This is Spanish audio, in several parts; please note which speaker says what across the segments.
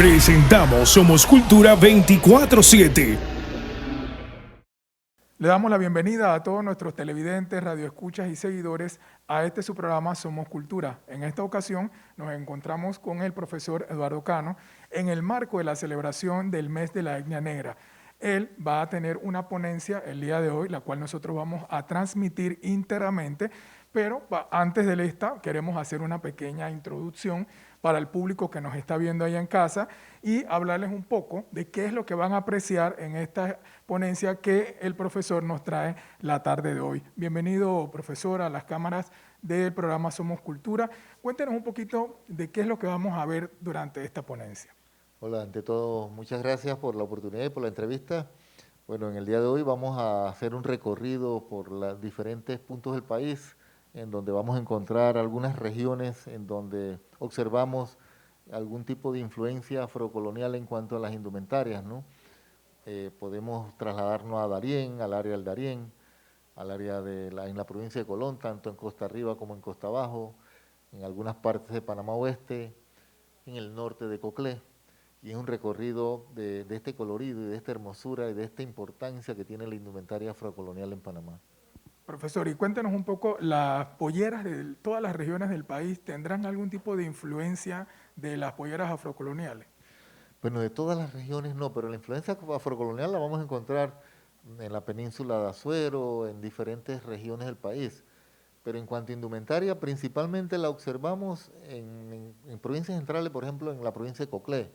Speaker 1: Presentamos Somos Cultura 24/7.
Speaker 2: Le damos la bienvenida a todos nuestros televidentes, radioescuchas y seguidores a su programa Somos Cultura. En esta ocasión nos encontramos con el profesor Eduardo Cano en el marco de la celebración del mes de la etnia negra. Él va a tener una ponencia el día de hoy, la cual nosotros vamos a transmitir íntegramente, pero antes de esta queremos hacer una pequeña introducción para el público que nos está viendo allá en casa y hablarles un poco de qué es lo que van a apreciar en esta ponencia que el profesor nos trae la tarde de hoy. Bienvenido, profesor, a las cámaras del programa Somos Cultura. Cuéntenos un poquito de qué es lo que vamos a ver durante esta ponencia.
Speaker 3: Hola, ante todo, muchas gracias por la oportunidad y por la entrevista. Bueno, en el día de hoy vamos a hacer un recorrido por los diferentes puntos del país, en donde vamos a encontrar algunas regiones en donde observamos algún tipo de influencia afrocolonial en cuanto a las indumentarias, ¿no? Podemos trasladarnos a Darién, al área del Darién, al área en la provincia de Colón, tanto en Costa Arriba como en Costa Abajo, en algunas partes de Panamá Oeste, en el norte de Coclé. Y es un recorrido de este colorido y de esta hermosura y de esta importancia que tiene la indumentaria afrocolonial en Panamá.
Speaker 2: Profesor, y cuéntenos un poco, ¿las polleras de todas las regiones del país tendrán algún tipo de influencia de las polleras afrocoloniales?
Speaker 3: Bueno, de todas las regiones no, pero la influencia afrocolonial la vamos a encontrar en la península de Azuero, en diferentes regiones del país. Pero en cuanto a indumentaria, principalmente la observamos en provincias centrales, por ejemplo, en la provincia de Coclé,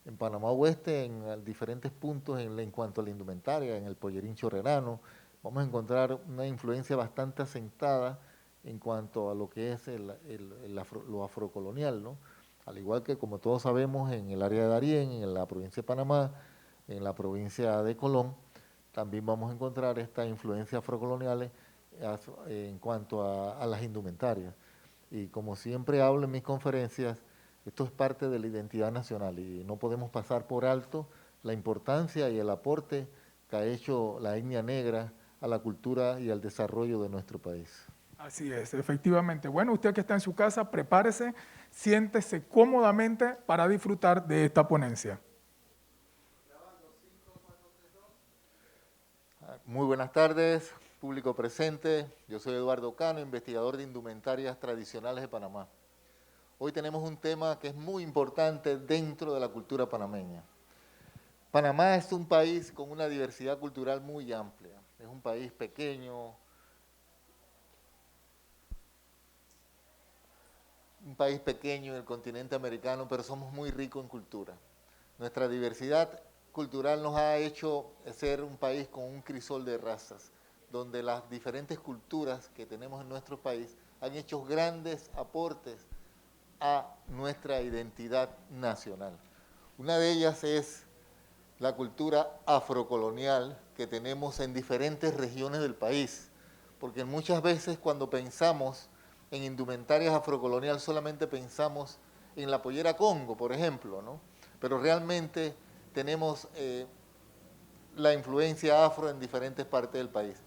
Speaker 3: en Panamá Oeste, en diferentes puntos en cuanto a la indumentaria, en el pollerín chorrerano, vamos a encontrar una influencia bastante asentada en cuanto a lo que es lo afrocolonial, ¿no? Al igual que, como todos sabemos, en el área de Darién, en la provincia de Panamá, en la provincia de Colón, también vamos a encontrar esta influencia afrocolonial en cuanto a las indumentarias. Y como siempre hablo en mis conferencias, esto es parte de la identidad nacional y no podemos pasar por alto la importancia y el aporte que ha hecho la etnia negra a la cultura y al desarrollo de nuestro país.
Speaker 2: Así es, efectivamente. Bueno, usted que está en su casa, prepárese, siéntese cómodamente para disfrutar de esta ponencia.
Speaker 3: Muy buenas tardes, público presente. Yo soy Eduardo Cano, investigador de indumentarias tradicionales de Panamá. Hoy tenemos un tema que es muy importante dentro de la cultura panameña. Panamá es un país con una diversidad cultural muy amplia. Es un país pequeño, en el continente americano, pero somos muy ricos en cultura. Nuestra diversidad cultural nos ha hecho ser un país con un crisol de razas, donde las diferentes culturas que tenemos en nuestro país han hecho grandes aportes a nuestra identidad nacional. Una de ellas es la cultura afrocolonial que tenemos en diferentes regiones del país, porque muchas veces cuando pensamos en indumentarias afrocolonial solamente pensamos en la pollera Congo, por ejemplo, ¿no? Pero realmente tenemos la influencia afro en diferentes partes del país.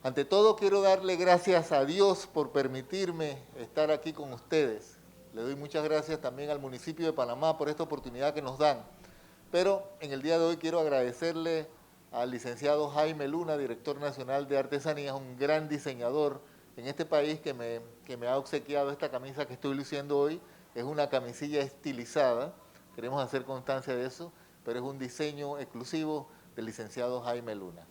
Speaker 3: Ante todo, quiero darle gracias a Dios por permitirme estar aquí con ustedes. Le doy muchas gracias también al municipio de Panamá por esta oportunidad que nos dan. Pero en el día de hoy quiero agradecerle al licenciado Jaime Luna, director nacional de artesanías, un gran diseñador en este país que me ha obsequiado esta camisa que estoy luciendo hoy. Es una camisilla estilizada, queremos hacer constancia de eso, pero es un diseño exclusivo del licenciado Jaime Luna.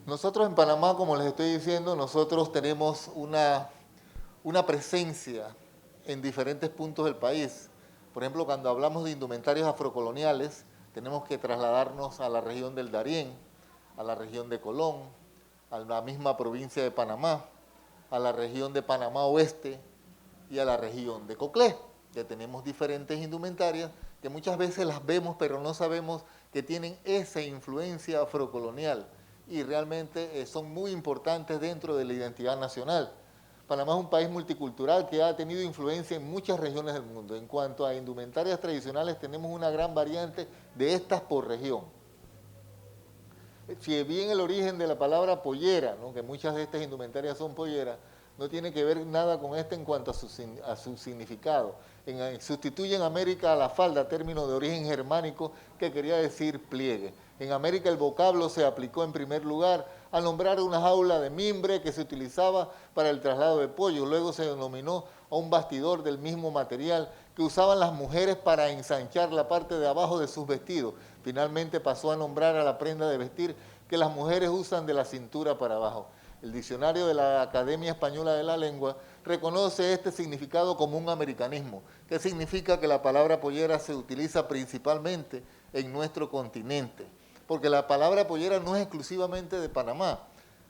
Speaker 3: Nosotros en Panamá, como les estoy diciendo, nosotros tenemos una presencia en diferentes puntos del país. Por ejemplo, cuando hablamos de indumentarios afrocoloniales, tenemos que trasladarnos a la región del Darién, a la región de Colón, a la misma provincia de Panamá, a la región de Panamá Oeste y a la región de Coclé, que tenemos diferentes indumentarias que muchas veces las vemos, pero no sabemos que tienen esa influencia afrocolonial y realmente son muy importantes dentro de la identidad nacional. Panamá es un país multicultural que ha tenido influencia en muchas regiones del mundo. En cuanto a indumentarias tradicionales, tenemos una gran variante de estas por región. Si bien el origen de la palabra pollera, ¿no?, que muchas de estas indumentarias son polleras, no tiene que ver nada con este en cuanto a su significado. Sustituye en América a la falda, término de origen germánico que quería decir pliegue. En América el vocablo se aplicó en primer lugar a nombrar una jaula de mimbre que se utilizaba para el traslado de pollo. Luego se denominó a un bastidor del mismo material que usaban las mujeres para ensanchar la parte de abajo de sus vestidos. Finalmente pasó a nombrar a la prenda de vestir que las mujeres usan de la cintura para abajo. El diccionario de la Academia Española de la Lengua reconoce este significado como un americanismo, que significa que la palabra pollera se utiliza principalmente en nuestro continente, porque la palabra pollera no es exclusivamente de Panamá.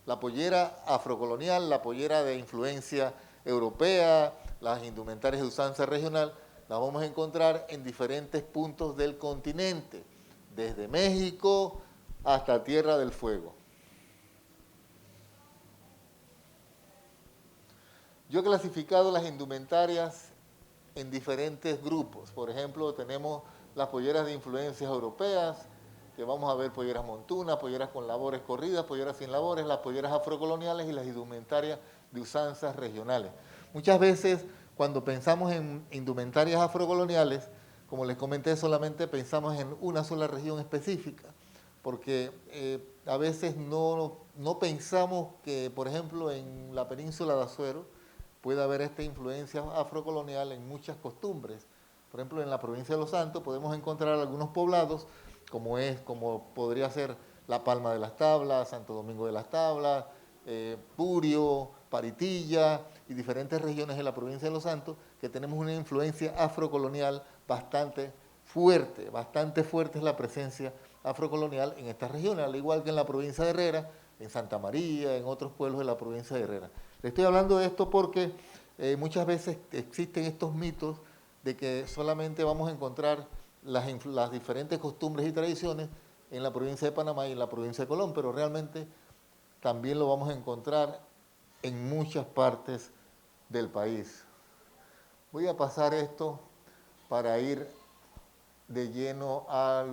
Speaker 3: La pollera afrocolonial, la pollera de influencia europea, las indumentarias de usanza regional, las vamos a encontrar en diferentes puntos del continente, desde México hasta Tierra del Fuego. Yo he clasificado las indumentarias en diferentes grupos. Por ejemplo, tenemos las polleras de influencias europeas, que vamos a ver polleras montunas, polleras con labores corridas, polleras sin labores, las polleras afrocoloniales y las indumentarias de usanzas regionales. Muchas veces, cuando pensamos en indumentarias afrocoloniales, como les comenté, solamente pensamos en una sola región específica, porque a veces no pensamos que, por ejemplo, en la península de Azuero, puede haber esta influencia afrocolonial en muchas costumbres. Por ejemplo, en la provincia de Los Santos podemos encontrar algunos poblados, como podría ser La Palma de las Tablas, Santo Domingo de las Tablas, Purio, Paritilla y diferentes regiones de la provincia de Los Santos, que tenemos una influencia afrocolonial bastante fuerte es la presencia afrocolonial en estas regiones, al igual que en la provincia de Herrera, en Santa María, en otros pueblos de la provincia de Herrera. Le estoy hablando de esto porque muchas veces existen estos mitos de que solamente vamos a encontrar las diferentes costumbres y tradiciones en la provincia de Panamá y en la provincia de Colón, pero realmente también lo vamos a encontrar en muchas partes del país. Voy a pasar esto para ir de lleno al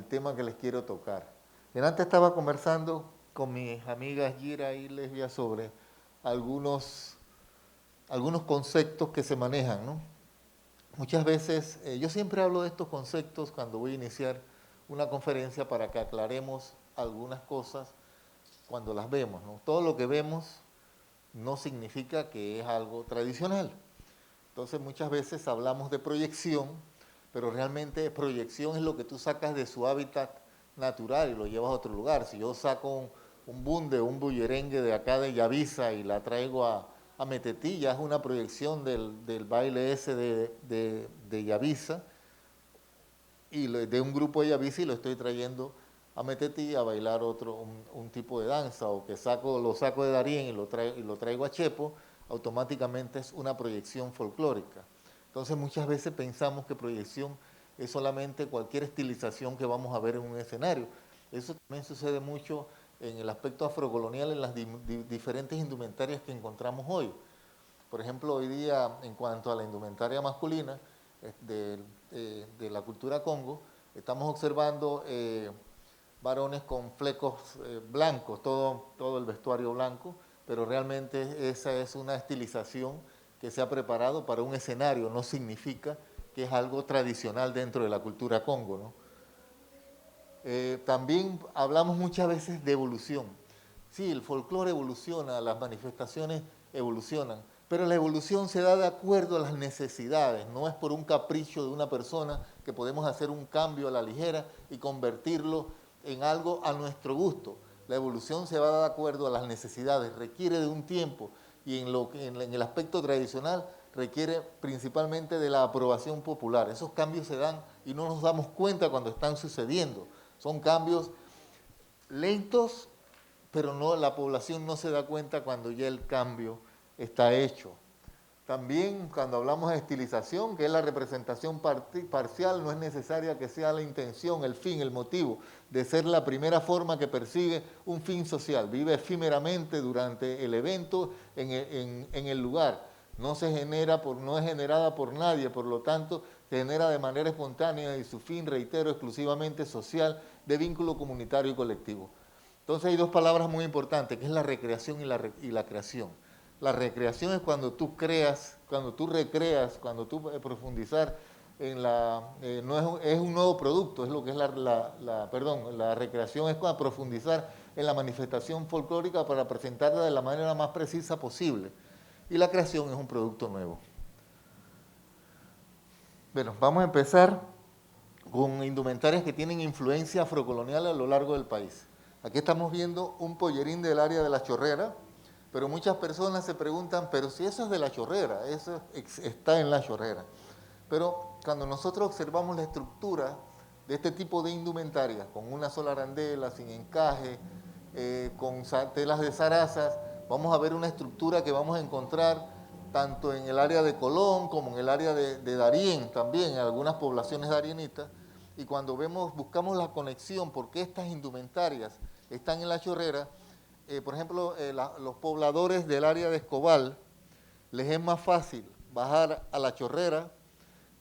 Speaker 3: tema que les quiero tocar. Antes estaba conversando con mis amigas Gira y Lesbia sobre algunos conceptos que se manejan, ¿no? Muchas veces, yo siempre hablo de estos conceptos cuando voy a iniciar una conferencia para que aclaremos algunas cosas cuando las vemos, ¿no? Todo lo que vemos no significa que es algo tradicional. Entonces muchas veces hablamos de proyección, pero realmente proyección es lo que tú sacas de su hábitat natural y lo llevas a otro lugar. Si yo saco un bunde, un bullerengue de acá de Yavisa y la traigo a Metetí, ya es una proyección del baile ese de Yavisa, y de un grupo de Yavisa, y lo estoy trayendo a Metetí a bailar un tipo de danza, o que lo saco de Darién y lo traigo a Chepo, automáticamente es una proyección folclórica. Entonces muchas veces pensamos que proyección es solamente cualquier estilización que vamos a ver en un escenario. Eso también sucede mucho en el aspecto afrocolonial, en las diferentes indumentarias que encontramos hoy. Por ejemplo, hoy día, en cuanto a la indumentaria masculina de la cultura Congo, estamos observando varones con flecos blancos, todo el vestuario blanco, pero realmente esa es una estilización que se ha preparado para un escenario, no significa que es algo tradicional dentro de la cultura Congo, ¿no? También hablamos muchas veces de evolución. Sí, el folclore evoluciona, las manifestaciones evolucionan, pero la evolución se da de acuerdo a las necesidades, no es por un capricho de una persona que podemos hacer un cambio a la ligera y convertirlo en algo a nuestro gusto. La evolución se va de acuerdo a las necesidades, requiere de un tiempo, y en el aspecto tradicional requiere principalmente de la aprobación popular. Esos cambios se dan y no nos damos cuenta cuando están sucediendo. Son cambios lentos, pero la población no se da cuenta cuando ya el cambio está hecho. También cuando hablamos de estilización, que es la representación parcial, no es necesaria que sea la intención, el fin, el motivo de ser la primera forma que persigue un fin social. Vive efímeramente durante el evento en el lugar. No es generada por nadie, por lo tanto se genera de manera espontánea y su fin, reitero, exclusivamente social, de vínculo comunitario y colectivo. Entonces hay dos palabras muy importantes, que es la recreación y la creación. La recreación es cuando tú creas, cuando tú recreas, cuando tú profundizar en no es un nuevo producto, es lo que es la recreación es para profundizar en la manifestación folclórica para presentarla de la manera más precisa posible. Y la creación es un producto nuevo. Bueno, vamos a empezar con indumentarias que tienen influencia afrocolonial a lo largo del país. Aquí estamos viendo un pollerín del área de La Chorrera, pero muchas personas se preguntan, pero si eso es de La Chorrera, eso está en La Chorrera. Pero cuando nosotros observamos la estructura de este tipo de indumentaria, con una sola arandela, sin encaje, con telas de zarazas, vamos a ver una estructura que vamos a encontrar tanto en el área de Colón como en el área de Darién, también en algunas poblaciones darienitas. Y cuando buscamos la conexión, por qué estas indumentarias están en La Chorrera, por ejemplo, los pobladores del área de Escobal, les es más fácil bajar a La Chorrera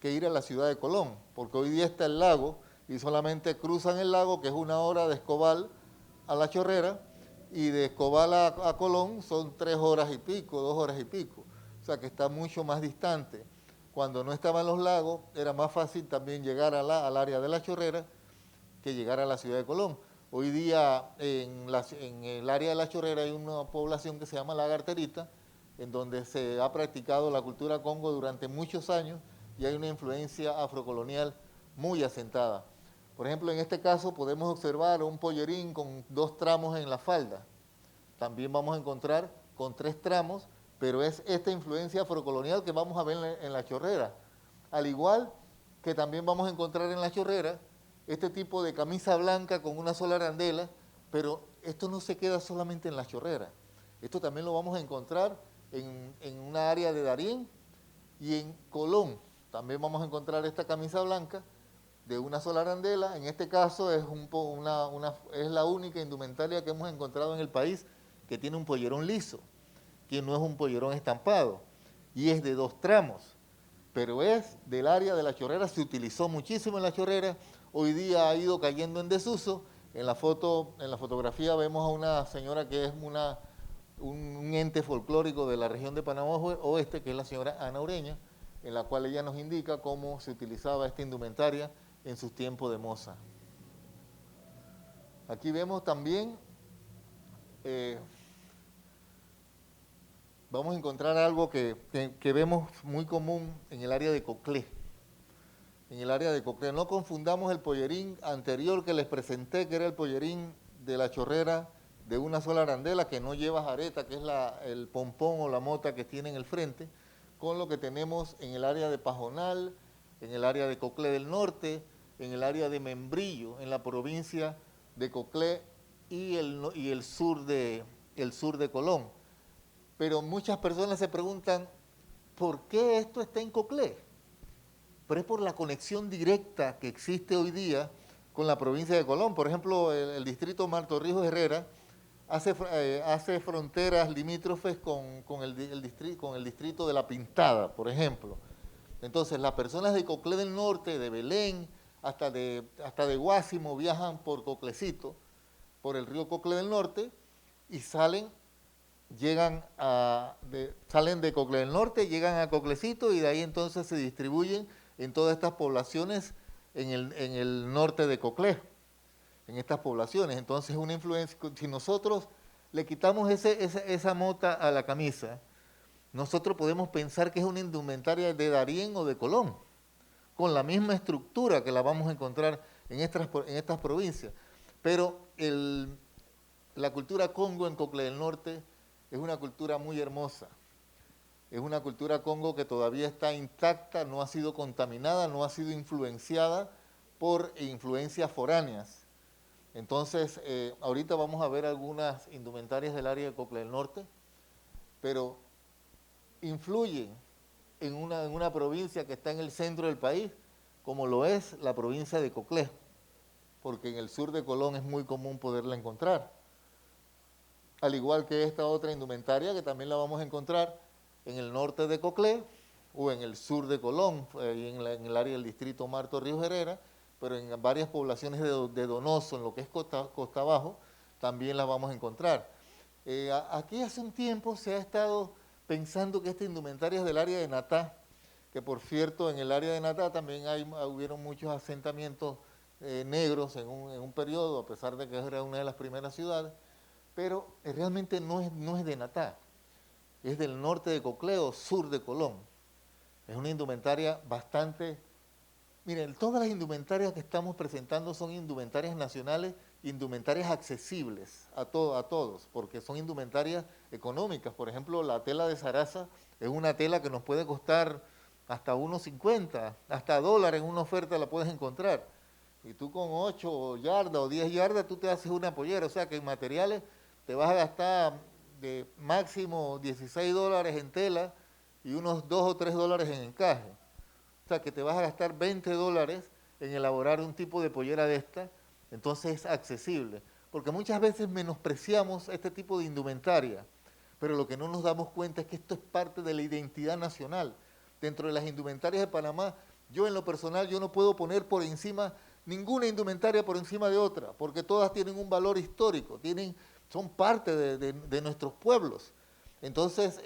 Speaker 3: que ir a la ciudad de Colón, porque hoy día está el lago y solamente cruzan el lago, que es 1 hora de Escobal a La Chorrera, y de Escobal a Colón son 3 horas y pico, 2 horas y pico, o sea que está mucho más distante. Cuando no estaban los lagos, era más fácil también llegar al área de La Chorrera que llegar a la ciudad de Colón. Hoy día en el área de La Chorrera hay una población que se llama La Garterita, en donde se ha practicado la cultura congo durante muchos años y hay una influencia afrocolonial muy asentada. Por ejemplo, en este caso podemos observar un pollerín con 2 tramos en la falda. También vamos a encontrar con 3 tramos, pero es esta influencia afrocolonial que vamos a ver en La Chorrera. Al igual que también vamos a encontrar en La Chorrera este tipo de camisa blanca con una sola arandela, pero esto no se queda solamente en La Chorrera. Esto también lo vamos a encontrar en una área de Darién y en Colón. También vamos a encontrar esta camisa blanca de una sola arandela. En este caso es la única indumentaria que hemos encontrado en el país que tiene un pollerón liso, que no es un pollerón estampado, y es de 2 tramos, pero es del área de La Chorrera, se utilizó muchísimo en La Chorrera, hoy día ha ido cayendo en desuso. En la fotografía vemos a una señora que es un ente folclórico de la región de Panamá Oeste, que es la señora Ana Ureña, en la cual ella nos indica cómo se utilizaba esta indumentaria en sus tiempos de moza. Aquí vemos también, vamos a encontrar algo que vemos muy común en el área de Coclé. En el área de Coclé, no confundamos el pollerín anterior que les presenté, que era el pollerín de La Chorrera de una sola arandela, que no lleva jareta, que es el pompón o la mota que tiene en el frente, con lo que tenemos en el área de Pajonal, en el área de Coclé del Norte, en el área de Membrillo, en la provincia de Coclé y el sur de Colón. Pero muchas personas se preguntan, ¿por qué esto está en Coclé? Pero es por la conexión directa que existe hoy día con la provincia de Colón. Por ejemplo, el distrito Martorrijos Herrera hace fronteras limítrofes con el distrito de La Pintada, por ejemplo. Entonces, las personas de Coclé del Norte, de Belén, hasta de Guásimo, viajan por Coclecito, por el río Coclé del Norte, y salen de Coclé del Norte, llegan a Coclecito, y de ahí entonces se distribuyen en todas estas poblaciones en el norte de Coclé, en estas poblaciones. Entonces, una influencia, si nosotros le quitamos esa mota a la camisa, nosotros podemos pensar que es una indumentaria de Darién o de Colón, con la misma estructura que la vamos a encontrar en estas provincias. Pero la cultura congo en Coclé del Norte es una cultura muy hermosa. Es una cultura congo que todavía está intacta, no ha sido contaminada, no ha sido influenciada por influencias foráneas. Entonces, ahorita vamos a ver algunas indumentarias del área de Coclé del Norte, pero influyen en una provincia que está en el centro del país, como lo es la provincia de Coclé, porque en el sur de Colón es muy común poderla encontrar. Al igual que esta otra indumentaria, que también la vamos a encontrar en el norte de Coclé o en el sur de Colón, en el área del distrito Martorrijos Herrera, pero en varias poblaciones de Donoso, en lo que es costa abajo, también las vamos a encontrar. Aquí hace un tiempo se ha estado pensando que esta indumentaria es del área de Natá, que por cierto en el área de Natá también hubieron muchos asentamientos negros en un periodo, a pesar de que era una de las primeras ciudades, pero realmente no es de Natá, es del norte de Cocleo, sur de Colón. Es una indumentaria bastante... Miren, todas las indumentarias que estamos presentando son indumentarias nacionales, indumentarias accesibles a todos, porque son indumentarias económicas. Por ejemplo, la tela de zaraza es una tela que nos puede costar hasta 1.50, hasta $, en una oferta la puedes encontrar. Y tú con 8 yardas o 10 yardas, tú te haces una pollera. O sea que en materiales te vas a gastar de máximo $16 en tela y unos $2 o $3 en encaje. O sea que te vas a gastar $20 en elaborar un tipo de pollera de esta, entonces es accesible. Porque muchas veces menospreciamos este tipo de indumentaria, pero lo que no nos damos cuenta es que esto es parte de la identidad nacional. Dentro de las indumentarias de Panamá, yo en lo personal, yo no puedo poner por encima, ninguna indumentaria por encima de otra, porque todas tienen un valor histórico, son parte de nuestros pueblos. Entonces,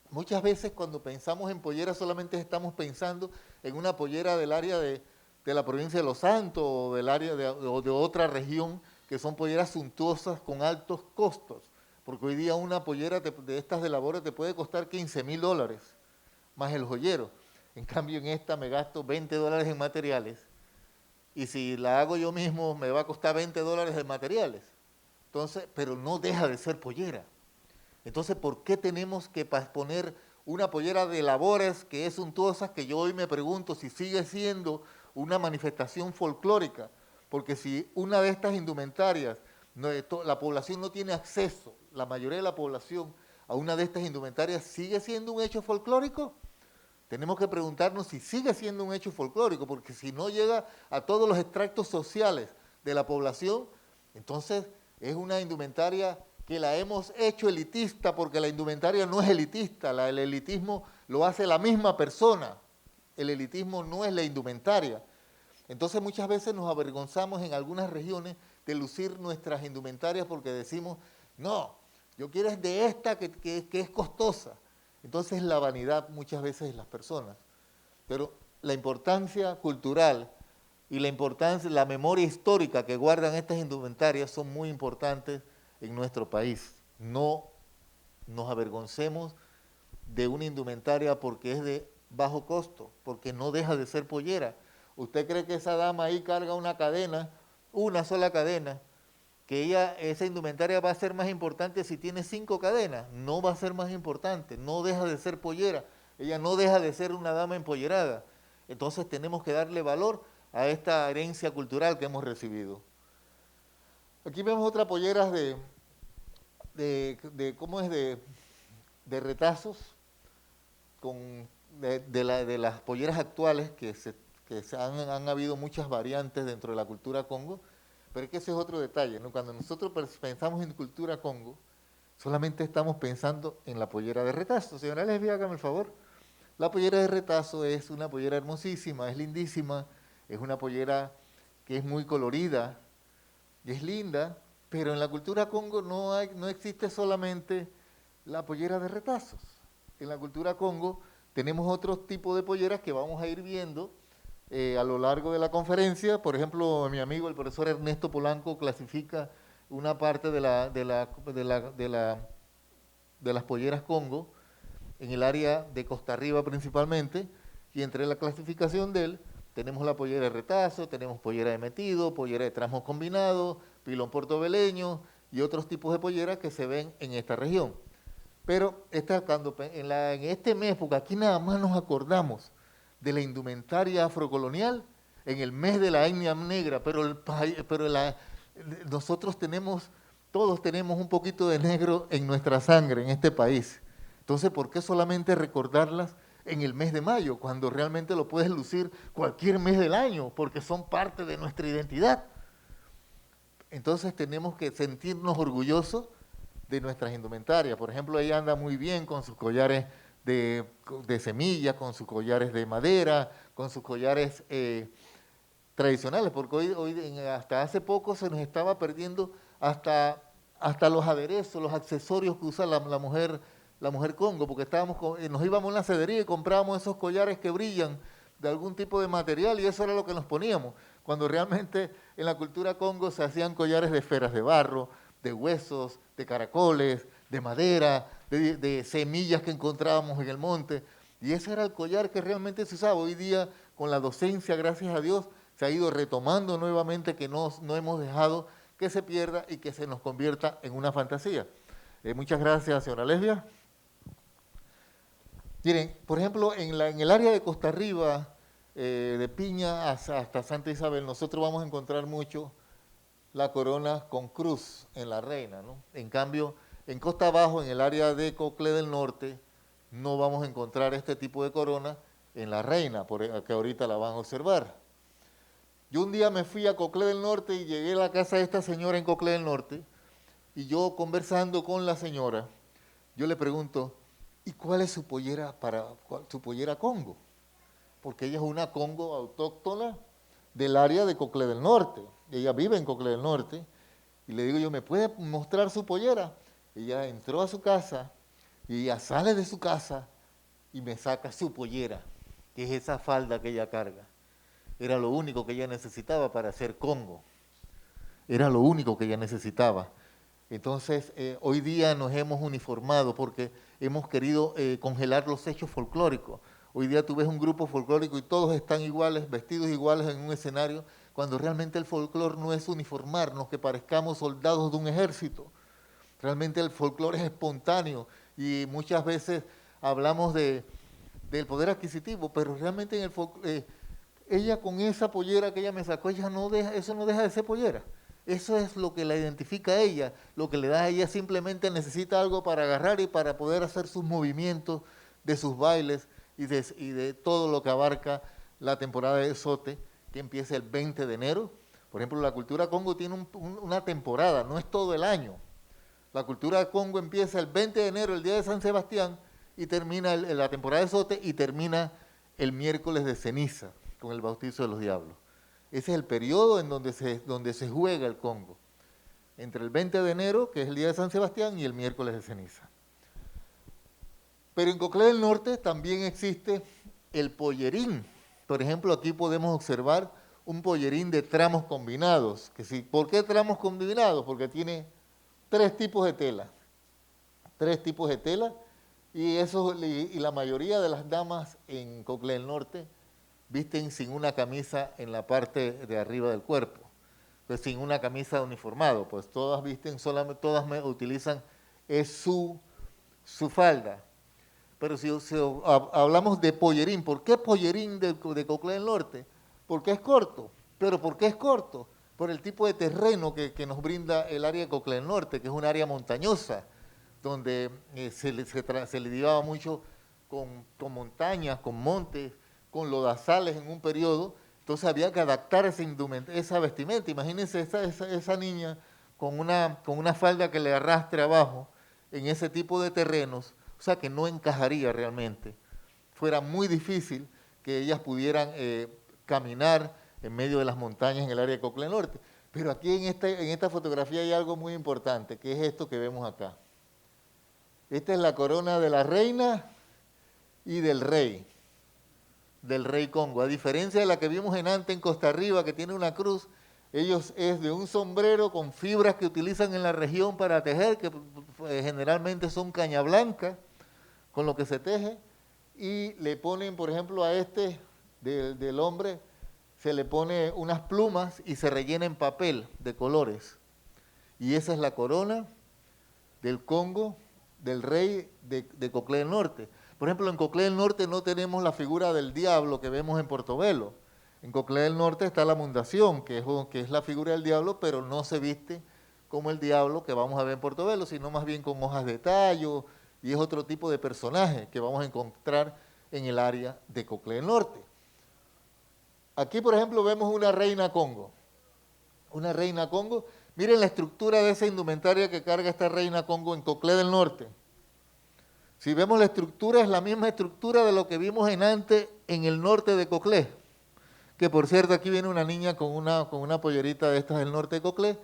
Speaker 3: muchas veces cuando pensamos en pollera solamente estamos pensando en una pollera del área de la provincia de Los Santos o del área o de otra región, que son polleras suntuosas con altos costos, porque hoy día una pollera de estas de labores te puede costar $15.000 más el joyero. En cambio en esta me gasto $20 en materiales y si la hago yo mismo me va a costar $20 en materiales. Entonces, pero no deja de ser pollera. Entonces, ¿por qué tenemos que poner una pollera de labores que es suntuosa, que yo hoy me pregunto si sigue siendo una manifestación folclórica? Porque si una de estas indumentarias, la población no tiene acceso, la mayoría de la población, a una de estas indumentarias, ¿sigue siendo un hecho folclórico? Tenemos que preguntarnos si sigue siendo un hecho folclórico, porque si no llega a todos los extractos sociales de la población, entonces es una indumentaria que la hemos hecho elitista, porque la indumentaria no es elitista, el elitismo lo hace la misma persona, el elitismo no es la indumentaria. Entonces muchas veces nos avergonzamos en algunas regiones de lucir nuestras indumentarias porque decimos, no, yo quiero es de esta que es costosa. Entonces la vanidad muchas veces de las personas. Pero la importancia cultural y la memoria histórica que guardan estas indumentarias son muy importantes en nuestro país. No nos avergoncemos de una indumentaria porque es de bajo costo, porque no deja de ser pollera. ¿Usted cree que esa dama ahí carga una cadena, una sola cadena, que esa indumentaria va a ser más importante si tiene 5 cadenas? No va a ser más importante, no deja de ser pollera, ella no deja de ser una dama empollerada. Entonces tenemos que darle valor a esta herencia cultural que hemos recibido. Aquí vemos otras polleras de retazos, de las polleras actuales que han habido muchas variantes dentro de la cultura Congo, pero es que ese es otro detalle, ¿no? Cuando nosotros pensamos en cultura Congo, solamente estamos pensando en la pollera de retazo. Señora Lesbia, hágame el favor. La pollera de retazo es una pollera hermosísima, es lindísima, es una pollera que es muy colorida y es linda, pero en la cultura Congo no existe solamente la pollera de retazos. En la cultura Congo tenemos otros tipos de polleras que vamos a ir viendo a lo largo de la conferencia. Por ejemplo, mi amigo el profesor Ernesto Polanco clasifica una parte de las polleras Congo en el área de Costa Arriba principalmente, y entre la clasificación de él tenemos la pollera de retazo, tenemos pollera de metido, pollera de trasmo combinado, pilón portobeleño y otros tipos de polleras que se ven en esta región. Pero en este mes, porque aquí nada más nos acordamos de la indumentaria afrocolonial en el mes de la etnia negra, nosotros todos tenemos un poquito de negro en nuestra sangre en este país. Entonces, ¿por qué solamente recordarlas en el mes de mayo, cuando realmente lo puedes lucir cualquier mes del año, porque son parte de nuestra identidad? Entonces tenemos que sentirnos orgullosos de nuestras indumentarias. Por ejemplo, ella anda muy bien con sus collares de semillas, con sus collares de madera, con sus collares tradicionales, porque hoy hasta hace poco se nos estaba perdiendo hasta los aderezos, los accesorios que usa la mujer congo, porque nos íbamos a una cedería y comprábamos esos collares que brillan de algún tipo de material y eso era lo que nos poníamos, cuando realmente en la cultura congo se hacían collares de esferas de barro, de huesos, de caracoles, de madera, de semillas que encontrábamos en el monte, y ese era el collar que realmente se usaba. Hoy día, con la docencia, gracias a Dios, se ha ido retomando nuevamente, que no hemos dejado que se pierda y que se nos convierta en una fantasía. Muchas gracias, señora Lesbia. Miren, por ejemplo, en el área de Costa Arriba, de Piña hasta Santa Isabel, nosotros vamos a encontrar mucho la corona con cruz en la reina, ¿no? En cambio, en Costa Abajo, en el área de Coclé del Norte, no vamos a encontrar este tipo de corona en la reina, que ahorita la van a observar. Yo un día me fui a Coclé del Norte y llegué a la casa de esta señora en Coclé del Norte, y yo conversando con la señora, yo le pregunto, ¿y cuál es su pollera congo? Porque ella es una congo autóctona del área de Coclé del Norte. Ella vive en Coclé del Norte. Y le digo yo, ¿me puede mostrar su pollera? Ella entró a su casa y ella sale de su casa y me saca su pollera, que es esa falda que ella carga. Era lo único que ella necesitaba para hacer congo. Era lo único que ella necesitaba. Entonces, hoy día nos hemos uniformado porque hemos querido congelar los hechos folclóricos. Hoy día tú ves un grupo folclórico y todos están iguales, vestidos iguales en un escenario, cuando realmente el folclore no es uniformarnos, que parezcamos soldados de un ejército. Realmente el folclore es espontáneo y muchas veces hablamos del poder adquisitivo, pero realmente en el folclore, ella con esa pollera que ella me sacó, eso no deja de ser pollera. Eso es lo que la identifica a ella, lo que le da a ella. Simplemente necesita algo para agarrar y para poder hacer sus movimientos de sus bailes y de todo lo que abarca la temporada de Zote, que empieza el 20 de enero. Por ejemplo, la cultura congo tiene una temporada, no es todo el año. La cultura congo empieza el 20 de enero, el día de San Sebastián, y termina la temporada de Zote y termina el miércoles de ceniza, con el bautizo de los diablos. Ese es el periodo en donde se juega el congo, entre el 20 de enero, que es el día de San Sebastián, y el miércoles de ceniza. Pero en Coclé del Norte también existe el pollerín. Por ejemplo, aquí podemos observar un pollerín de tramos combinados. ¿Por qué tramos combinados? Porque tiene 3 tipos de tela. 3 tipos de tela, y la mayoría de las damas en Coclé del Norte visten sin una camisa en la parte de arriba del cuerpo, pues sin una camisa uniformado, pues todas visten, utilizan su falda. Pero si hablamos de pollerín, ¿por qué pollerín de Coclé del Norte? Porque es corto. ¿Pero por qué es corto? Por el tipo de terreno que nos brinda el área de Coclé del Norte, que es un área montañosa, donde se le lidiaba mucho con montañas, con montes, con lodazales en un periodo. Entonces había que adaptar esa vestimenta. Imagínense esa niña con una falda que le arrastre abajo en ese tipo de terrenos, o sea que no encajaría realmente. Fuera muy difícil que ellas pudieran caminar en medio de las montañas en el área de Coclé Norte. Pero aquí en esta fotografía hay algo muy importante, que es esto que vemos acá. Esta es la corona de la reina y del rey Congo. A diferencia de la que vimos antes en Costa Arriba, que tiene una cruz, ellos es de un sombrero con fibras que utilizan en la región para tejer, que generalmente son caña blanca, con lo que se teje, y le ponen, por ejemplo, a del hombre, se le pone unas plumas y se rellena en papel de colores. Y esa es la corona del Congo, del rey de Coclé del Norte. Por ejemplo, en Coclé del Norte no tenemos la figura del diablo que vemos en Portobelo. En Coclé del Norte está la mundación, que es la figura del diablo, pero no se viste como el diablo que vamos a ver en Portobelo, sino más bien con hojas de tallo, y es otro tipo de personaje que vamos a encontrar en el área de Coclé del Norte. Aquí, por ejemplo, vemos una reina congo. Una reina congo. Miren la estructura de esa indumentaria que carga esta reina congo en Coclé del Norte. Si vemos la estructura, es la misma estructura de lo que vimos antes en el norte de Coclé. Que por cierto, aquí viene una niña con una pollerita de estas del norte de Coclé,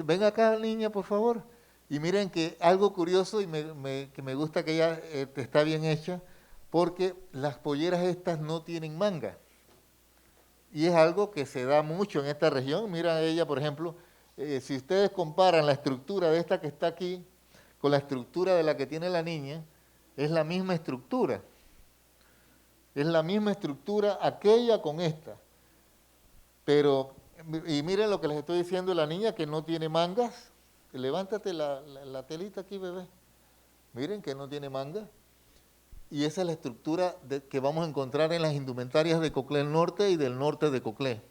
Speaker 3: venga acá, niña, por favor. Y miren que algo curioso y que me gusta que ella está bien hecha, porque las polleras estas no tienen manga. Y es algo que se da mucho en esta región. Mira ella, por ejemplo, si ustedes comparan la estructura de esta que está aquí con la estructura de la que tiene la niña, es la misma estructura. Es la misma estructura aquella con esta. Pero, y miren lo que les estoy diciendo, la niña que no tiene mangas. Levántate la telita aquí, bebé. Miren que no tiene manga. Y esa es la estructura que vamos a encontrar en las indumentarias de Coclé Norte y del norte de Coclé.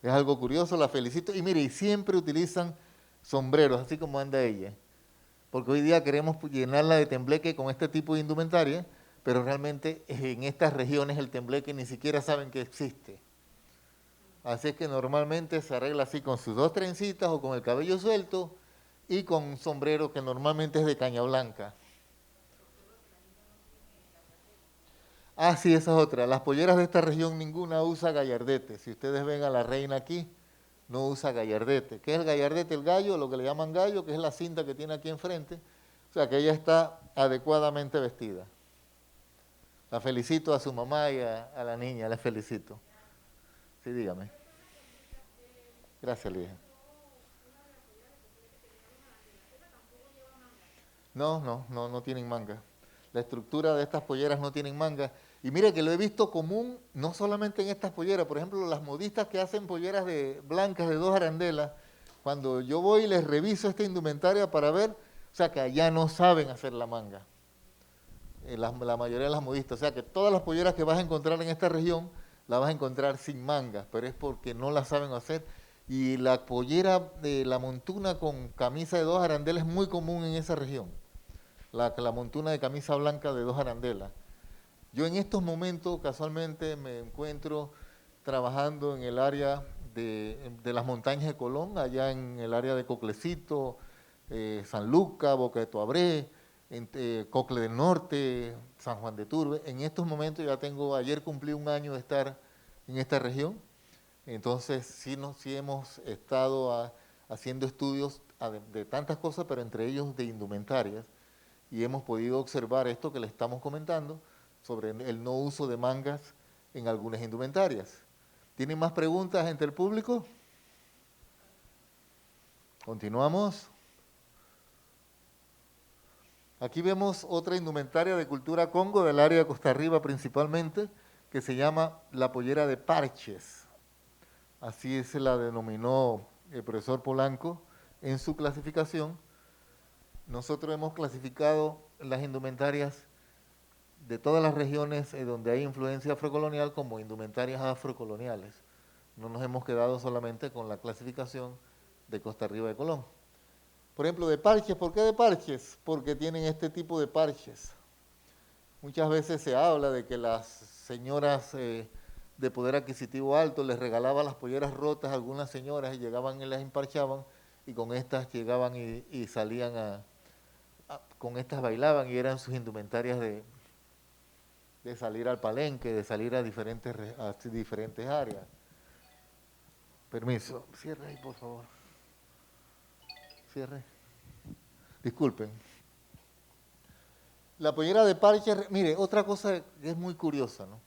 Speaker 3: Es algo curioso, la felicito. Y mire, y siempre utilizan sombreros, así como anda ella. Porque hoy día queremos llenarla de tembleque con este tipo de indumentaria, pero realmente en estas regiones el tembleque ni siquiera saben que existe. Así es que normalmente se arregla así con sus 2 trencitas o con el cabello suelto y con un sombrero que normalmente es de caña blanca. Ah, sí, esa es otra. Las polleras de esta región ninguna usa gallardete. Si ustedes ven a la reina aquí, no usa gallardete. ¿Qué es el gallardete? El gallo, lo que le llaman gallo, que es la cinta que tiene aquí enfrente. O sea, que ella está adecuadamente vestida. La felicito a su mamá y a la niña, la felicito. Sí, dígame. Gracias, Lidia. No tienen manga. La estructura de estas polleras no tienen manga. Y mire que lo he visto común, no solamente en estas polleras, por ejemplo, las modistas que hacen polleras blancas de 2 arandelas, cuando yo voy y les reviso esta indumentaria para ver, o sea que allá no saben hacer la manga. La mayoría de las modistas, o sea que todas las polleras que vas a encontrar en esta región, las vas a encontrar sin manga, pero es porque no la saben hacer. Y la pollera de la montuna con camisa de 2 arandelas es muy común en esa región. La montuna de camisa blanca de 2 arandelas. Yo en estos momentos casualmente me encuentro trabajando en el área de las montañas de Colón, allá en el área de Coclecito, San Lucas, Boca de Toabré, Cocle del Norte, San Juan de Turbe. En estos momentos ayer cumplí 1 año de estar en esta región, entonces sí hemos estado haciendo estudios de tantas cosas, pero entre ellos de indumentarias, y hemos podido observar esto que le estamos comentando, sobre el no uso de mangas en algunas indumentarias. ¿Tienen más preguntas entre el público? Continuamos. Aquí vemos otra indumentaria de cultura congo del área de Costa Arriba principalmente, que se llama la pollera de parches. Así se la denominó el profesor Polanco en su clasificación. Nosotros hemos clasificado las indumentarias de todas las regiones donde hay influencia afrocolonial como indumentarias afrocoloniales. No nos hemos quedado solamente con la clasificación de Costa Arriba de Colón. Por ejemplo, de parches. ¿Por qué de parches? Porque tienen este tipo de parches. Muchas veces se habla de que las señoras de poder adquisitivo alto les regalaban las polleras rotas a algunas señoras y llegaban y las emparchaban, y con estas llegaban y salían con estas bailaban y eran sus indumentarias de salir al palenque, de salir a diferentes áreas. Permiso. Cierre ahí, por favor. Cierre. Disculpen. La pollera de parche, mire, otra cosa que es muy curiosa, ¿no?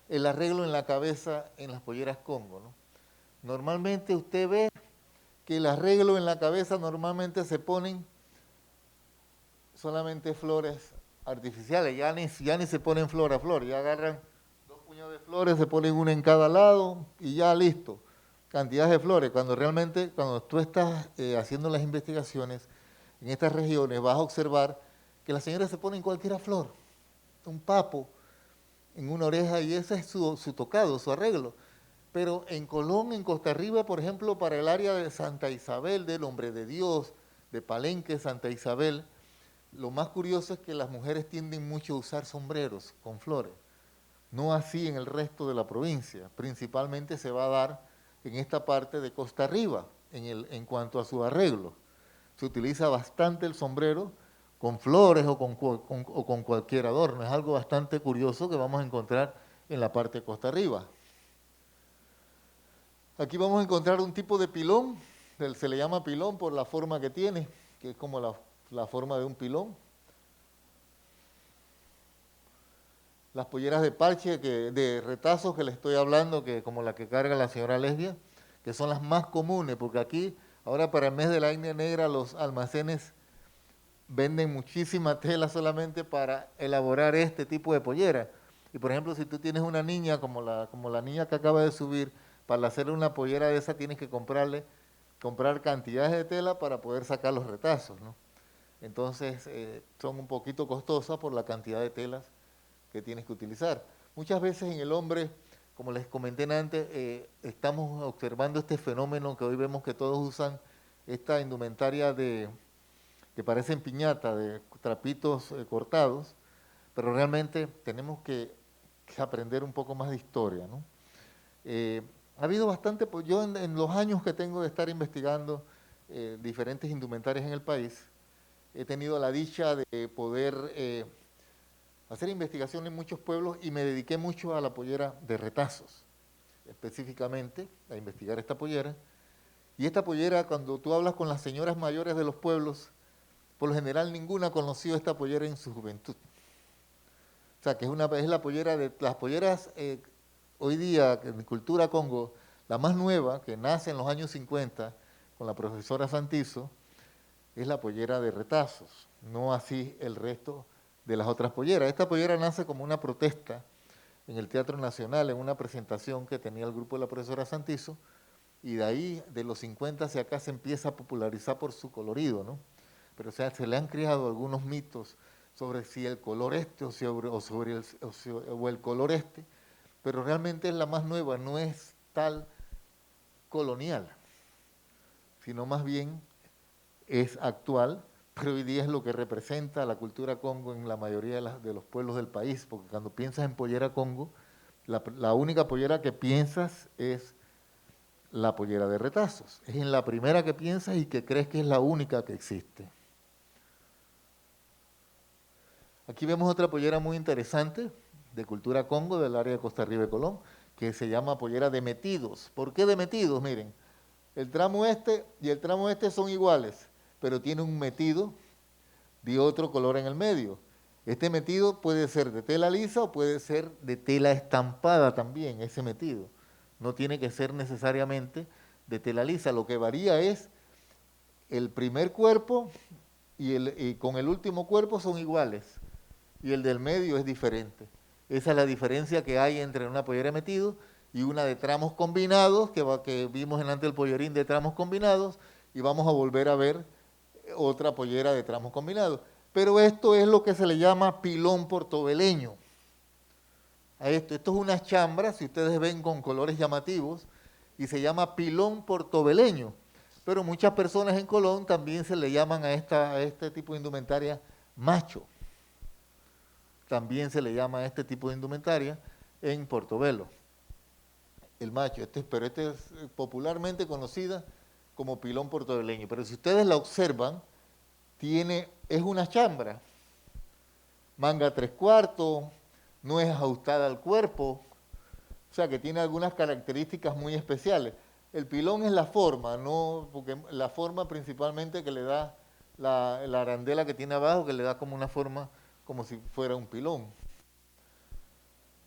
Speaker 3: El arreglo en la cabeza en las polleras congo, ¿no? Normalmente usted ve que el arreglo en la cabeza normalmente se ponen solamente flores artificiales, ya ni se ponen flor a flor, ya agarran 2 puñados de flores, se ponen una en cada lado y ya listo, cantidad de flores, cuando realmente, cuando tú estás haciendo las investigaciones en estas regiones, vas a observar que las señoras se ponen cualquier flor, un papo en una oreja, y ese es su tocado, su arreglo. Pero en Colón, en Costa Arriba, por ejemplo, para el área de Santa Isabel, del Hombre de Dios, de Palenque, Santa Isabel, lo más curioso es que las mujeres tienden mucho a usar sombreros con flores. No así en el resto de la provincia. Principalmente se va a dar en esta parte de Costa Arriba, en cuanto a su arreglo. Se utiliza bastante el sombrero con flores o con cualquier adorno. Es algo bastante curioso que vamos a encontrar en la parte de Costa Arriba. Aquí vamos a encontrar un tipo de pilón se le llama pilón por la forma que tiene, que es como la forma de un pilón. Las polleras de parche, de retazos que le estoy hablando, que como la que carga la señora Lesbia, que son las más comunes, porque aquí, ahora para el mes de la India Negra, los almacenes venden muchísima tela solamente para elaborar este tipo de pollera. Y por ejemplo, si tú tienes una niña como la niña que acaba de subir, para hacerle una pollera de esa tienes que comprar cantidades de tela para poder sacar los retazos, ¿no? Entonces, son un poquito costosas por la cantidad de telas que tienes que utilizar. Muchas veces en el hombre, como les comenté antes, estamos observando este fenómeno que hoy vemos que todos usan esta indumentaria que parecen piñata, de trapitos cortados, pero realmente tenemos que aprender un poco más de historia, ¿no? Ha habido bastante, pues yo en los años que tengo de estar investigando diferentes indumentarias en el país, he tenido la dicha de poder hacer investigación en muchos pueblos y me dediqué mucho a la pollera de retazos, específicamente a investigar esta pollera. Y esta pollera, cuando tú hablas con las señoras mayores de los pueblos, por lo general ninguna conoció esta pollera en su juventud. O sea, que es la pollera de las polleras hoy día en cultura Congo, la más nueva, que nace en los años 50 con la profesora Santizo, es la pollera de retazos, no así el resto de las otras polleras. Esta pollera nace como una protesta en el Teatro Nacional, en una presentación que tenía el grupo de la profesora Santizo, y de ahí, de los 50 hacia acá, se empieza a popularizar por su colorido, ¿no? Pero o sea, se le han creado algunos mitos sobre si el color este o el color este, pero realmente es la más nueva, no es tal colonial, sino más bien es actual, pero hoy día es lo que representa la cultura Congo en la mayoría de los pueblos del país, porque cuando piensas en pollera Congo, la única pollera que piensas es la pollera de retazos. Es en la primera que piensas y que crees que es la única que existe. Aquí vemos otra pollera muy interesante de cultura Congo, del área de Costa Riba y Colón, que se llama pollera de metidos. ¿Por qué de metidos? Miren, el tramo este y el tramo este son iguales, pero tiene un metido de otro color en el medio. Este metido puede ser de tela lisa o puede ser de tela estampada también, ese metido. No tiene que ser necesariamente de tela lisa. Lo que varía es el primer cuerpo y con el último cuerpo son iguales. Y el del medio es diferente. Esa es la diferencia que hay entre una pollera de metido y una de tramos combinados, que vimos delante del pollerín de tramos combinados, y vamos a volver a ver otra pollera de tramos combinados. Pero esto es lo que se le llama pilón portobeleño. Esto es una chambra, si ustedes ven, con colores llamativos, y se llama pilón portobeleño. Pero muchas personas en Colón también se le llaman a este tipo de indumentaria macho. También se le llama a este tipo de indumentaria en Portobelo, el macho. Pero este es popularmente conocida como pilón portobeleño. Pero si ustedes la observan, es una chambra, manga 3/4, no es ajustada al cuerpo, o sea que tiene algunas características muy especiales. El pilón es la forma, no, porque la forma principalmente que le da la arandela que tiene abajo, que le da como una forma como si fuera un pilón.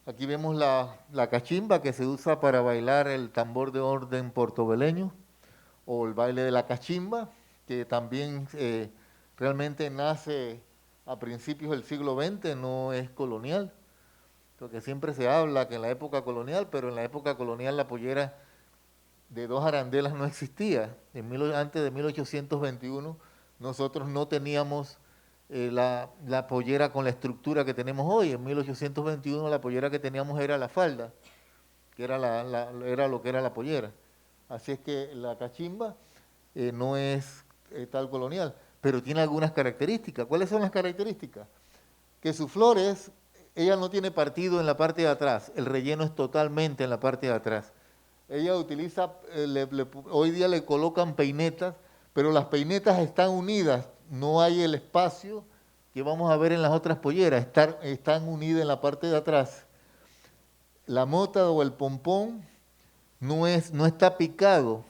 Speaker 3: Aquí vemos la cachimba, que se usa para bailar el tambor de orden portobeleño, o el baile de la cachimba, que también realmente nace a principios del siglo XX, no es colonial, porque siempre se habla que en la época colonial, pero en la época colonial la pollera de 2 arandelas no existía. Antes de 1821 nosotros no teníamos la pollera con la estructura que tenemos hoy. En 1821 la pollera que teníamos era la falda, que era lo que era la pollera. Así es que la cachimba no es tal colonial, pero tiene algunas características. ¿Cuáles son las características? Que sus flores, ella no tiene partido en la parte de atrás, el relleno es totalmente en la parte de atrás. Ella utiliza, hoy día le colocan peinetas, pero las peinetas están unidas, no hay el espacio que vamos a ver en las otras polleras, están unidas en la parte de atrás. La mota o el pompón no está picado,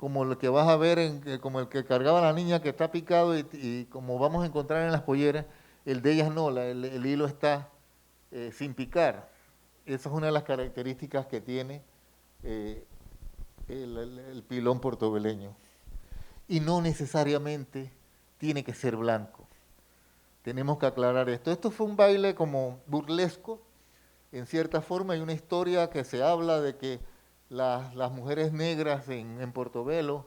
Speaker 3: como el que vas a ver, como el que cargaba la niña que está picado y como vamos a encontrar en las polleras, el de ellas no, el hilo está sin picar. Esa es una de las características que tiene el pilón portobeleño. Y no necesariamente tiene que ser blanco. Tenemos que aclarar esto. Esto fue un baile como burlesco, en cierta forma. Hay una historia que se habla de que las mujeres negras en Portobelo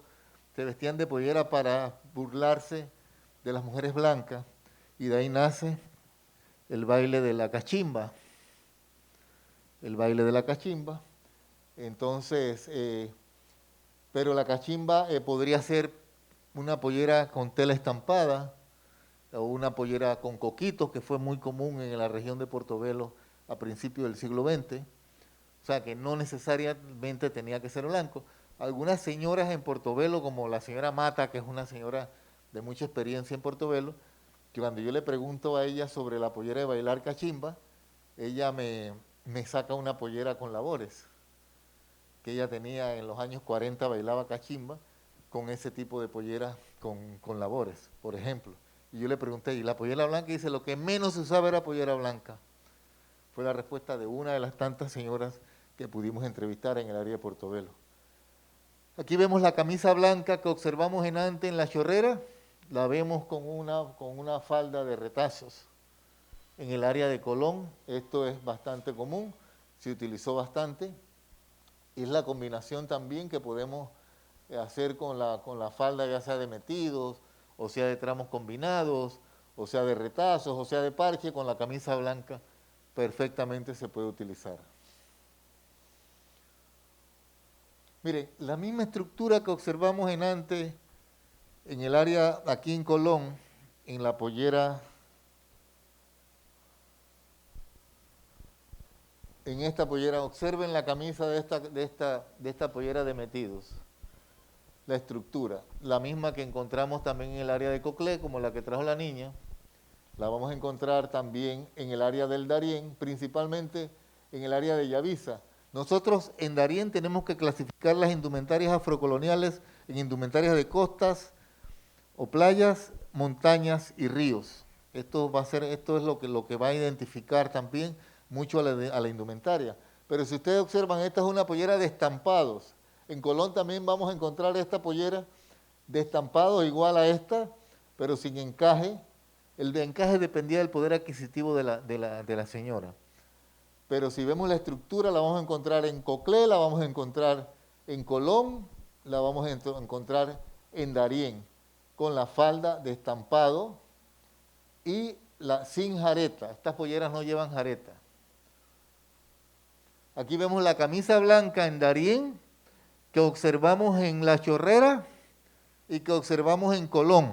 Speaker 3: se vestían de pollera para burlarse de las mujeres blancas, y de ahí nace el baile de la cachimba. El baile de la cachimba. Entonces, pero la cachimba podría ser una pollera con tela estampada o una pollera con coquitos, que fue muy común en la región de Portobelo a principios del siglo XX. O sea, que no necesariamente tenía que ser blanco. Algunas señoras en Portobelo, como la señora Mata, que es una señora de mucha experiencia en Portobelo, que cuando yo le pregunto a ella sobre la pollera de bailar cachimba, ella me saca una pollera con labores, que ella tenía en los años 40, bailaba cachimba con ese tipo de pollera con labores, por ejemplo. Y yo le pregunté, ¿y la pollera blanca? Y dice, lo que menos se usaba era pollera blanca. Fue la respuesta de una de las tantas señoras que pudimos entrevistar en el área de Portobelo. Aquí vemos la camisa blanca que observamos en la chorrera, la vemos con una falda de retazos. En el área de Colón, esto es bastante común, se utilizó bastante. Es la combinación también que podemos hacer con la falda, ya sea de metidos, o sea de tramos combinados, o sea de retazos, o sea de parche, con la camisa blanca perfectamente se puede utilizar. Mire, la misma estructura que observamos en el área aquí en Colón, en la pollera, en esta pollera, observen la camisa de esta pollera de metidos, la estructura, la misma que encontramos también en el área de Coclé, como la que trajo la niña, la vamos a encontrar también en el área del Darién, principalmente en el área de Yavisa. Nosotros en Darién tenemos que clasificar las indumentarias afrocoloniales en indumentarias de costas o playas, montañas y ríos. Esto es lo que va a identificar también mucho a la indumentaria. Pero si ustedes observan, esta es una pollera de estampados. En Colón también vamos a encontrar esta pollera de estampados igual a esta, pero sin encaje. El de encaje dependía del poder adquisitivo de la señora. Pero si vemos la estructura, la vamos a encontrar en Coclé, la vamos a encontrar en Colón, la vamos a encontrar en Darién, con la falda de estampado y sin jareta. Estas polleras no llevan jareta. Aquí vemos la camisa blanca en Darién, que observamos en La Chorrera y que observamos en Colón.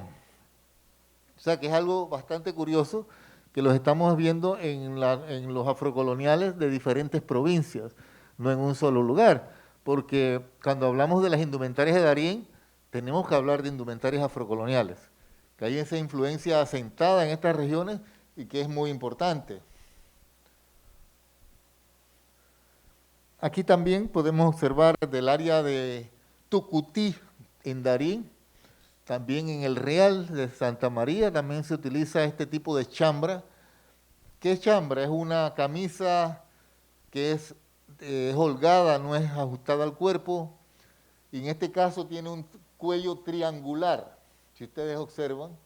Speaker 3: O sea que es algo bastante curioso que los estamos viendo en los afrocoloniales de diferentes provincias, no en un solo lugar. Porque cuando hablamos de las indumentarias de Darién, tenemos que hablar de indumentarias afrocoloniales, que hay esa influencia asentada en estas regiones y que es muy importante. Aquí también podemos observar del área de Tucutí en Darién, también en el Real de Santa María también se utiliza este tipo de chambra. ¿Qué es chambra? Es una camisa que es holgada, no es ajustada al cuerpo, y en este caso tiene un cuello triangular. Si ustedes observan,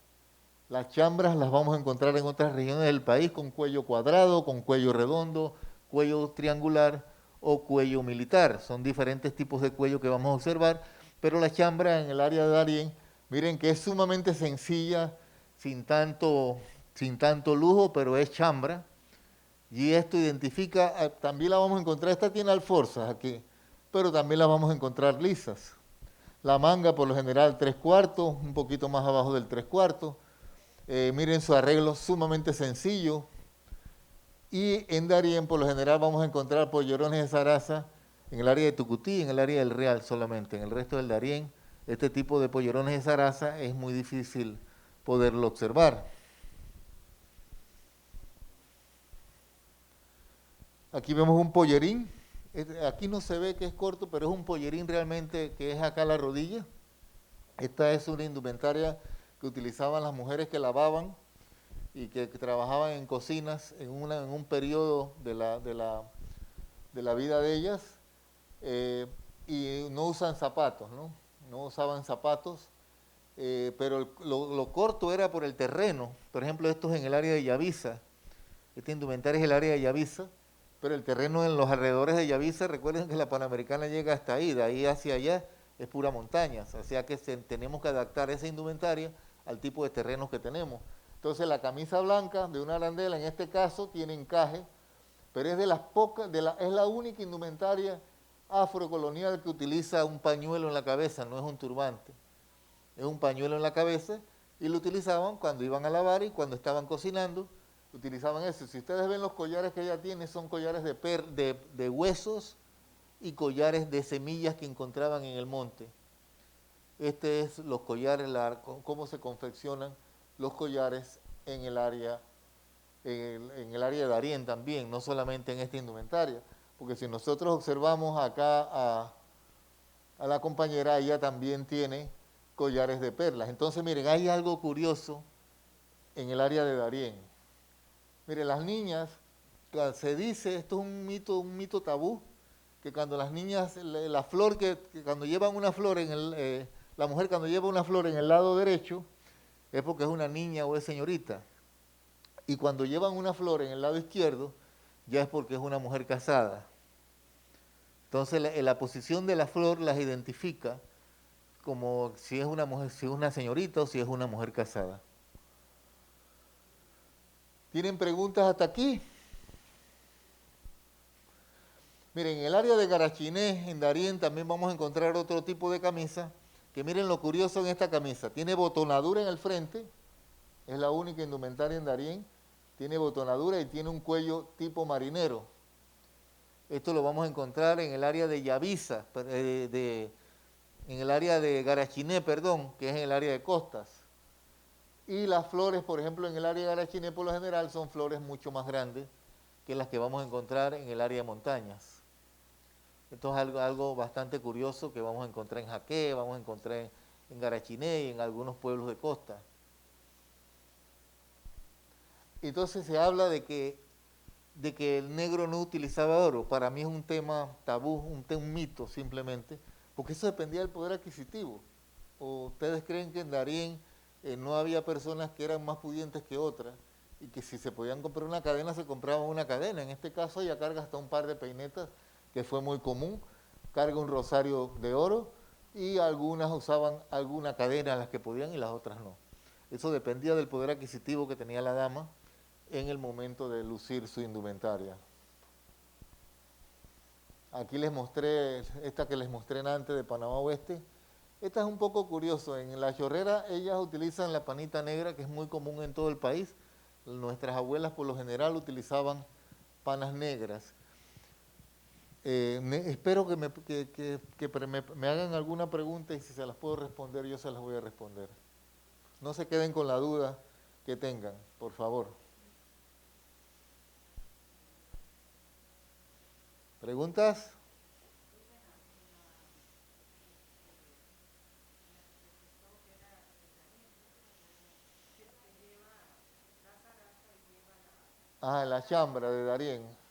Speaker 3: las chambras las vamos a encontrar en otras regiones del país con cuello cuadrado, con cuello redondo, cuello triangular o cuello militar. Son diferentes tipos de cuello que vamos a observar, pero la chambra en el área de Darién, miren que es sumamente sencilla, sin tanto lujo, pero es chambra. Y esto identifica, también la vamos a encontrar, esta tiene alforzas aquí, pero también la vamos a encontrar lisas. La manga por lo general 3/4, un poquito más abajo del 3/4. Miren su arreglo sumamente sencillo. Y en Darién por lo general vamos a encontrar pollerones de zaraza en el área de Tucutí, en el área del Real solamente. En el resto del Darién, este tipo de pollerones de zaraza es muy difícil poderlo observar. Aquí vemos un pollerín Aquí no se ve que es corto, pero es un pollerín realmente que es acá a la rodilla. Esta es una indumentaria que utilizaban las mujeres que lavaban y que trabajaban en cocinas en un periodo de la vida de ellas, y no usan zapatos, ¿no? No usaban zapatos, pero lo corto era por el terreno. Por ejemplo, esto es en el área de Yavisa. Esta indumentaria es el área de Yavisa, pero el terreno en los alrededores de Yavisa, recuerden que la Panamericana llega hasta ahí, de ahí hacia allá es pura montaña, o sea que tenemos que adaptar esa indumentaria al tipo de terrenos que tenemos. Entonces la camisa blanca de una arandela, en este caso, tiene encaje, pero es de las pocas, es la única indumentaria afrocolonial que utiliza un pañuelo en la cabeza, no es un turbante. Es un pañuelo en la cabeza y lo utilizaban cuando iban a lavar y cuando estaban cocinando, utilizaban eso. Si ustedes ven los collares que ella tiene, son collares de huesos y collares de semillas que encontraban en el monte. Este es los collares, cómo se confeccionan los collares en el área de Darién también, no solamente en esta indumentaria, porque si nosotros observamos acá a la compañera, ella también tiene collares de perlas. Entonces, miren, hay algo curioso en el área de Darién. Miren, las niñas, se dice, esto es un mito tabú, que cuando las niñas, la flor que cuando llevan una flor la mujer cuando lleva una flor en el lado derecho, es porque es una niña o es señorita. Y cuando llevan una flor en el lado izquierdo, ya es porque es una mujer casada. Entonces la posición de la flor las identifica como si es una mujer, si es una señorita o si es una mujer casada. ¿Tienen preguntas hasta aquí? Miren, en el área de Garachiné, en Darién, también vamos a encontrar otro tipo de camisa, que miren lo curioso en esta camisa. Tiene botonadura en el frente, es la única indumentaria en Darién, tiene botonadura y tiene un cuello tipo marinero. Esto lo vamos a encontrar en el área de Yavisa, en el área de Garachiné, perdón, que es en el área de costas. Y las flores, por ejemplo, en el área de Garachiné, por lo general, son flores mucho más grandes que las que vamos a encontrar en el área de montañas. Esto es algo bastante curioso que vamos a encontrar en Jaque, vamos a encontrar en Garachiné y en algunos pueblos de costa. Entonces se habla de que el negro no utilizaba oro. Para mí es un tema tabú, un mito simplemente, porque eso dependía del poder adquisitivo. ¿O ustedes creen que en Darién no había personas que eran más pudientes que otras y que si se podían comprar una cadena se compraban una cadena? En este caso ella carga hasta un par de peinetas, que fue muy común, carga un rosario de oro y algunas usaban alguna cadena, las que podían y las otras no. Eso dependía del poder adquisitivo que tenía la dama en el momento de lucir su indumentaria. Aquí les mostré, esta que les mostré antes de Panamá Oeste. Esta es un poco curioso. En la chorrera ellas utilizan la panita negra, que es muy común en todo el país. Nuestras abuelas por lo general utilizaban panas negras. Espero que me hagan alguna pregunta y si se las puedo responder, yo se las voy a responder. No se queden con la duda que tengan, por favor. ¿Preguntas? Ah, la chambra de Darién.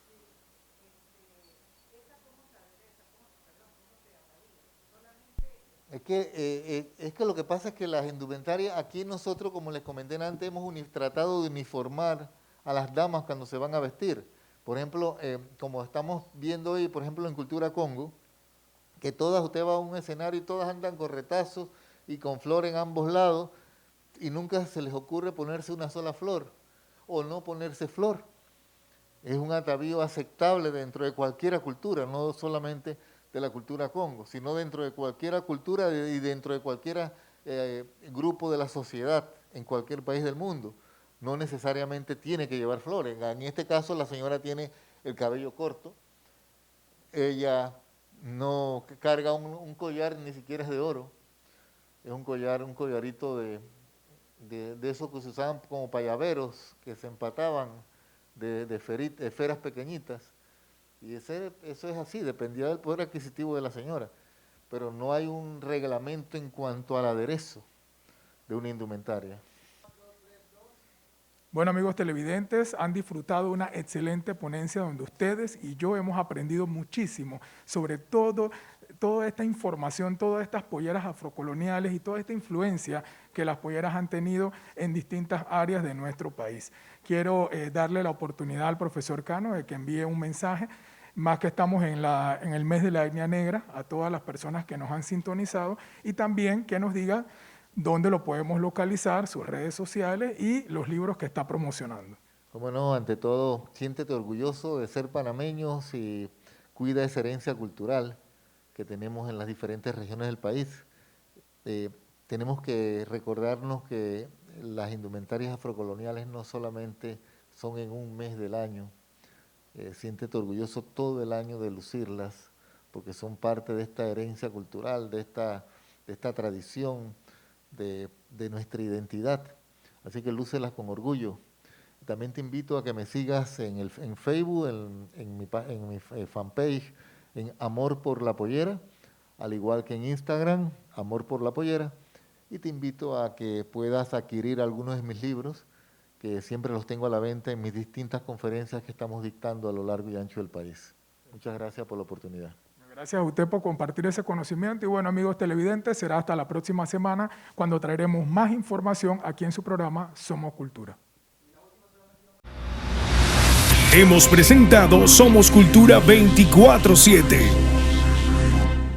Speaker 3: Es que lo que pasa es que las indumentarias, aquí nosotros, como les comenté antes, hemos tratado de uniformar a las damas cuando se van a vestir. Por ejemplo, como estamos viendo hoy, por ejemplo, en Cultura Congo, que todas, usted va a un escenario y todas andan con retazos y con flor en ambos lados, y nunca se les ocurre ponerse una sola flor, o no ponerse flor. Es un atavío aceptable dentro de cualquier cultura, no solamente de la cultura Congo, sino dentro de cualquier cultura y dentro de cualquier grupo de la sociedad en cualquier país del mundo. No necesariamente tiene que llevar flores. En este caso la señora tiene el cabello corto, ella no carga un collar, ni siquiera es de oro, es un collarito de esos que se usaban como payaveros, que se empataban de esferas pequeñitas. Y eso es así, dependía del poder adquisitivo de la señora. Pero no hay un reglamento en cuanto al aderezo de una indumentaria.
Speaker 2: Bueno, amigos televidentes, han disfrutado una excelente ponencia donde ustedes y yo hemos aprendido muchísimo sobre toda esta información, todas estas polleras afrocoloniales y toda esta influencia que las polleras han tenido en distintas áreas de nuestro país. Quiero darle la oportunidad al profesor Cano de que envíe un mensaje, más que estamos en el mes de la etnia negra, a todas las personas que nos han sintonizado, y también que nos diga dónde lo podemos localizar, sus redes sociales y los libros que está promocionando.
Speaker 3: Cómo no, ante todo, siéntete orgulloso de ser panameños y cuida esa herencia cultural que tenemos en las diferentes regiones del país. Tenemos que recordarnos que las indumentarias afrocoloniales no solamente son en un mes del año. Siéntete orgulloso todo el año de lucirlas, porque son parte de esta herencia cultural, de esta tradición, de nuestra identidad. Así que lúcelas con orgullo. También te invito a que me sigas en Facebook, en mi fanpage, en Amor por la Pollera, al igual que en Instagram, Amor por la Pollera, y te invito a que puedas adquirir algunos de mis libros, que siempre los tengo a la venta en mis distintas conferencias que estamos dictando a lo largo y ancho del país. Muchas gracias por la oportunidad.
Speaker 2: Gracias a usted por compartir ese conocimiento y bueno, amigos televidentes, será hasta la próxima semana cuando traeremos más información aquí en su programa Somos Cultura.
Speaker 1: Hemos presentado Somos Cultura 24/7.